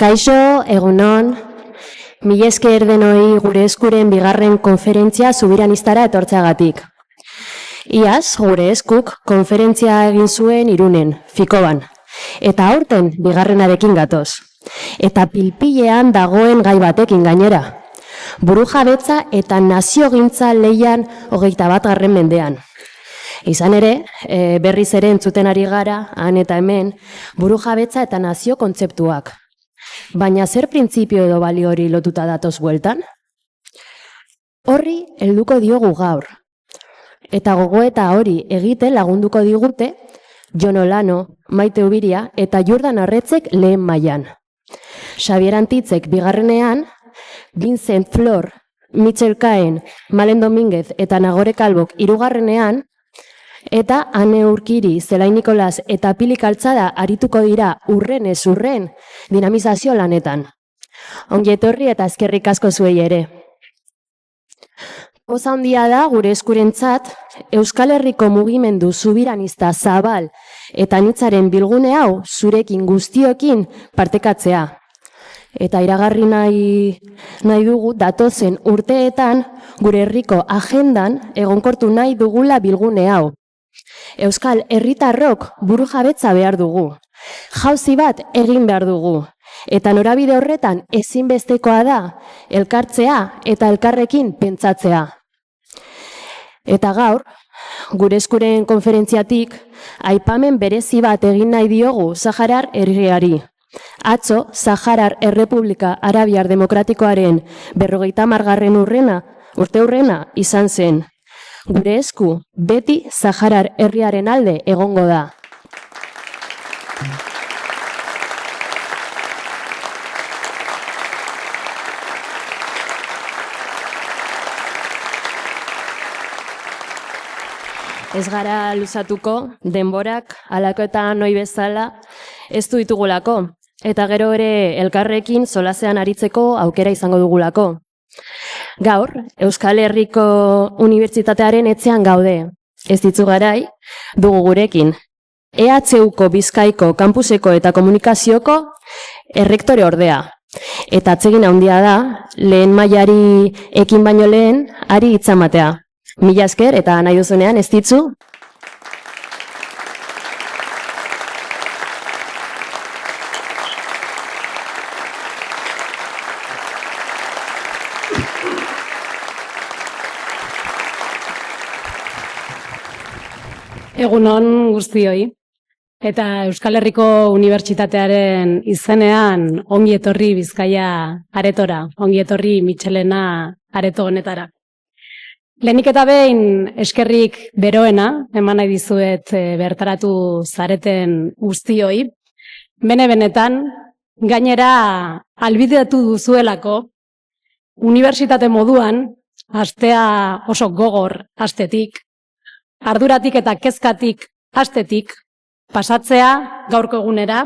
Kaixo, egunon, mila esker denoi gure eskuren bigarren konferentzia Zubiranistara etortzeagatik. Iaz, gure eskuk konferentzia egin zuen Irunen, Fikoban, eta aurten bigarrenarekin gatoz. Eta pilpilean dagoen gai batekin gainera. Burujabetza eta naziogintza leian 21. mendean. Izan ere, berriz ere entzuten ari gara, han eta hemen, burujabetza eta nazio kontzeptuak. Baina zer printzipio edo balio hori lotuta datoz bueltan? Horri helduko diogu gaur. Eta gogoeta hori egiten lagunduko digute Jon Olano, Maite Ubiria eta Jordan Arretzek lehen mailan. Xabier Antitzek bigarrenean, Vincent Flor, Michel Caen, Malen Dominguez eta Nagore Kalbok hirugarrenean, eta Ane Urkiri, Zelai Nikolas eta Pili Kaltzada arituko dira urrenez urren dinamizazio lanetan. Ongi etorri eta eskerrik asko zuei ere. Poza handia da gure eskurentzat Euskal Herriko mugimendu zubiranista zabal eta anitzaren bilgune hau zurekin guztiokin partekatzea. Eta iragarri nahi dugu datozen urteetan gure herriko agendan egonkortu nahi dugula bilgune hau. Euskal herritarrok burujabetza behar dugu. Jauzi bat egin behar dugu. Eta norabide horretan ezinbestekoa da elkartzea eta elkarrekin pentsatzea. Eta gaur, gure eskuren konferentziatik, aipamen berezi bat egin nahi diogu Saharar herriari. Atzo, Saharar Errepublika Arabiar Demokratikoaren 50. urte hurrena izan zen. Gure esku beti Saharar herriaren alde egongo da. Ez gara luzatuko, denborak, halako eta noi bezala, ez du ditugulako. Eta gero ere elkarrekin solasean aritzeko aukera izango dugulako. Gaur, Euskal Herriko Unibertsitatearen etxean gaude. Ez ditzu garai, dugu gurekin. EHUko Bizkaiko Kampuseko eta Komunikazioko errektore ordea. Eta atsegin handia da, lehen mailari ekin baino lehen, ari hitzamatea. Mila esker eta nahi duzunean ez ditzu. Egunon guztioi, eta Euskal Herriko Unibertsitatearen izenean ongi etorri Bizkaia aretora, ongi etorri Michelena areto honetara. Lehenik eta behin eskerrik beroena, eman nahi dizuet bertaratu zareten guztioi, benetan, gainera albideatu duzuelako, unibertsitate moduan, astea oso gogor astetik, arduratik eta kezkatik astetik pasatzea gaurko egunera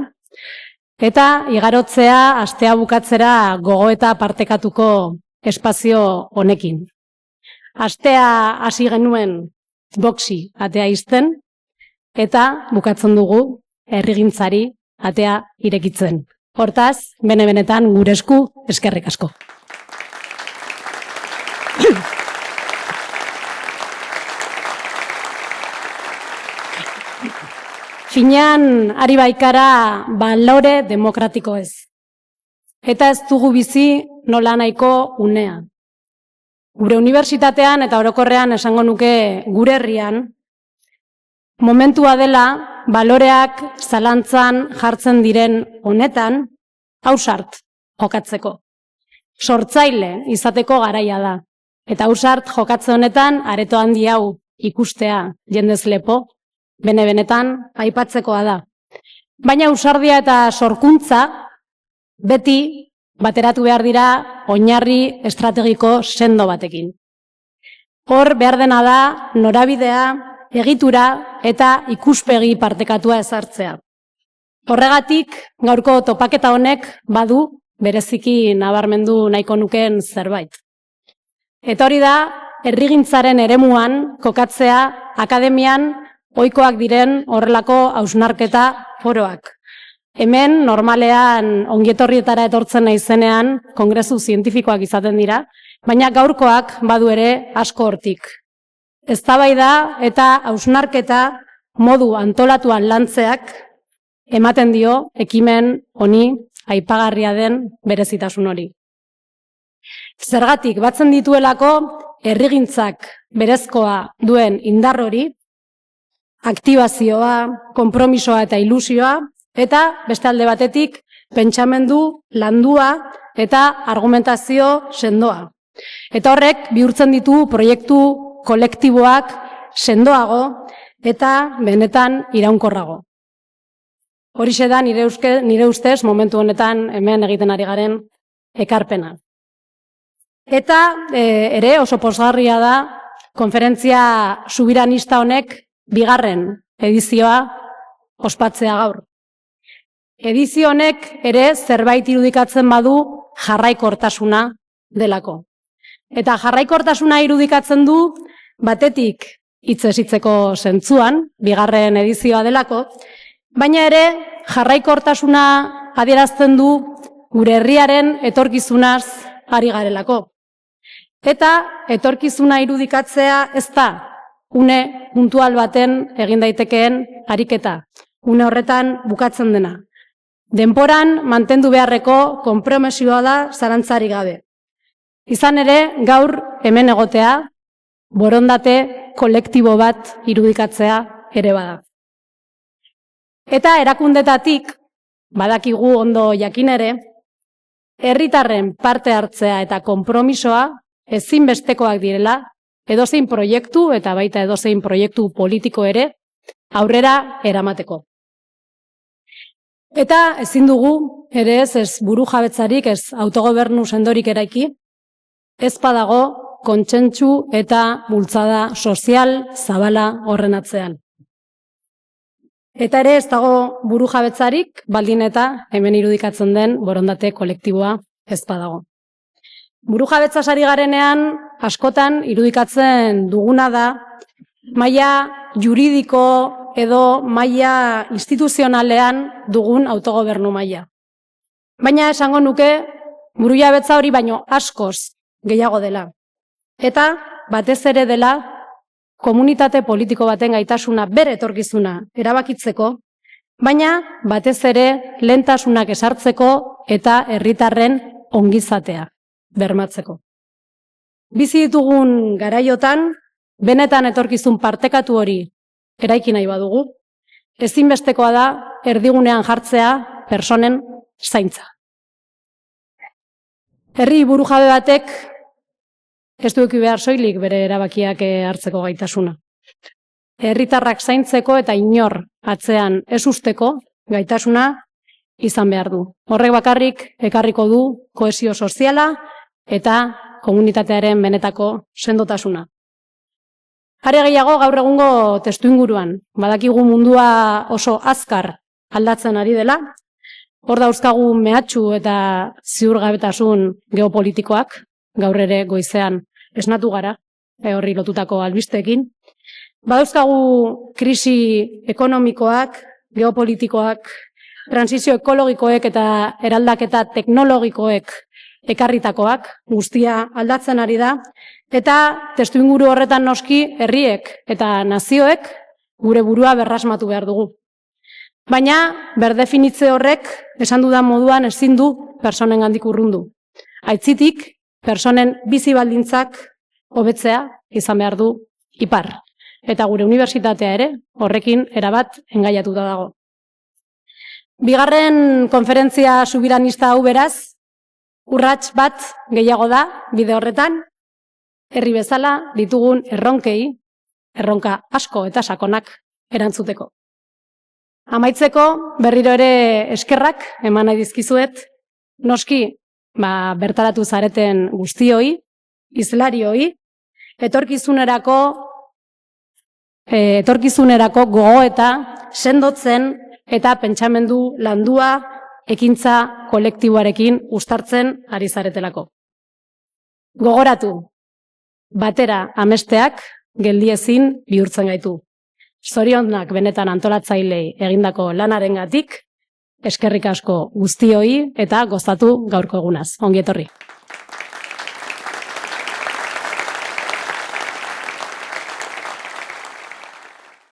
eta igarotzea astea bukatzera gogoeta partekatuko espazio honekin. Astea hasi genuen boxi atea izten eta bukatzen dugu herrigintzari atea irekitzen. Hortaz, benetan gure esku eskerrik asko. Finean, ari baikara balore demokratiko ez. Eta ez dugu bizi nola nahiko unea. Gure unibertsitatean eta orokorrean esango nuke gure herrian, momentua dela baloreak zalantzan jartzen diren honetan, ausart jokatzeko. Sortzaile izateko garaia da. Eta ausart jokatze honetan areto handi hau ikustea jendez lepo, benetan aipatzekoa da. Baina ausardia eta sorkuntza beti bateratu behar dira oinarri estrategiko sendo batekin. Hor behar dena da norabidea, egitura eta ikuspegi partekatua ezartzea. Horregatik gaurko topaketa honek badu bereziki nabarmendu nahiko nukeen zerbait. Eta hori da herrigintzaren eremuan kokatzea akademian ohikoak diren horrelako hausnarketa foroak. Hemen normalean ongietorrietara etortzen naizenean kongresu zientifikoak izaten dira, baina gaurkoak badu ere asko hortik. Eztabaida eta hausnarketa modu antolatuan lantzeak ematen dio ekimen honi aipagarria den berezitasun hori. Zergatik batzen dituelako herrigintzak berezkoa duen indar hori, aktibazioa, konpromisoa eta ilusioa, eta beste alde batetik pentsamendu landua eta argumentazio sendoa. Eta horrek bihurtzen ditu proiektu kolektiboak sendoago eta benetan iraunkorrago. Horixe da nire ustez momentu honetan hemen egiten ari garen ekarpena. Eta ere oso pozgarria da konferentzia subiranista honek bigarren edizioa ospatzea gaur. Edizio honek ere zerbait irudikatzen badu jarraikortasuna delako. Eta jarraikortasuna irudikatzen du batetik hitzez hitzeko zentzuan, bigarren edizioa delako, baina ere jarraikortasuna adierazten du gure herriaren etorkizunaz ari garelako. Eta etorkizuna irudikatzea ez da une puntual baten egin daitekeen ariketa, une horretan bukatzen dena. Denporan mantendu beharreko konpromisoa da zalantzari gabe. Izan ere, gaur hemen egotea, borondate kolektibo bat irudikatzea ere bada. Eta erakundetatik, badakigu ondo jakin ere, herritarren parte hartzea eta konpromisoa ezinbestekoak direla, edozein proiektu eta baita edozein proiektu politiko ere aurrera eramateko. Eta ezin dugu, ere ez burujabetzarik, ez autogobernu sendorik eraiki, ez badago kontsentsu eta bultzada sozial zabala horren atzean. Eta ere ez dago burujabetzarik, baldin eta hemen irudikatzen den borondate kolektiboa ez badago. Burujabetza sari garenean askotan irudikatzen duguna da maila juridiko edo maila instituzionalean dugun autogobernu maila. Baina esango nuke burujabetza hori baino askoz gehiago dela. Eta batez ere dela komunitate politiko baten gaitasuna bere etorkizuna erabakitzeko, baina batez ere lehentasunak ezartzeko eta herritarren ongizatea bermatzeko. Bizi ditugun garaiotan, benetan etorkizun partekatu hori eraiki nahi badugu, ezinbestekoa da erdigunean jartzea pertsonen zaintza. Herri burujabe batek ez du eduki behar soilik bere erabakiak hartzeko gaitasuna. Herritarrak zaintzeko eta inor atzean ez usteko gaitasuna izan behar du. Horrek bakarrik ekarriko du kohesio soziala eta komunitatearen benetako sendotasuna. Are gehiago gaur egungo testuinguruan, badakigu mundua oso azkar aldatzen ari dela, hor dauzkagu mehatxu eta ziurgabetasun geopolitikoak, gaur ere goizean esnatu gara, horri lotutako albisteekin. Badauzkagu krisi ekonomikoak, geopolitikoak, transizio ekologikoek eta eraldaketa teknologikoek ekarritakoak, guztia aldatzen ari da, eta testuinguru horretan noski herriek eta nazioek gure burua berrasmatu behar dugu. Baina, berdefinitze horrek, esan dudan moduan ezin du personengandik urrundu. Aitzitik, personen bizi baldintzak hobetzea izan behar du ipar. Eta gure unibertsitatea ere horrekin erabat engaiatuta dago. Bigarren konferentzia subiranista hau beraz, urrats bat gehiago da bide horretan, herri bezala ditugun erronkei, erronka asko eta sakonak erantzuteko. Amaitzeko berriro ere eskerrak eman nahi dizkizuet, noski bertaratu zareten guztioi, hizlarioi, etorkizunerako gogoeta sendotzen eta pentsamendu landua ekintza kolektiboarekin uztartzen ari zaretelako. Gogoratu, batera amesteak geldiezin bihurtzen gaitu. Zorionak benetan antolatzailei egindako lanarengatik eskerrik asko guztioi eta gozatu gaurko egunaz. Ongi etorri.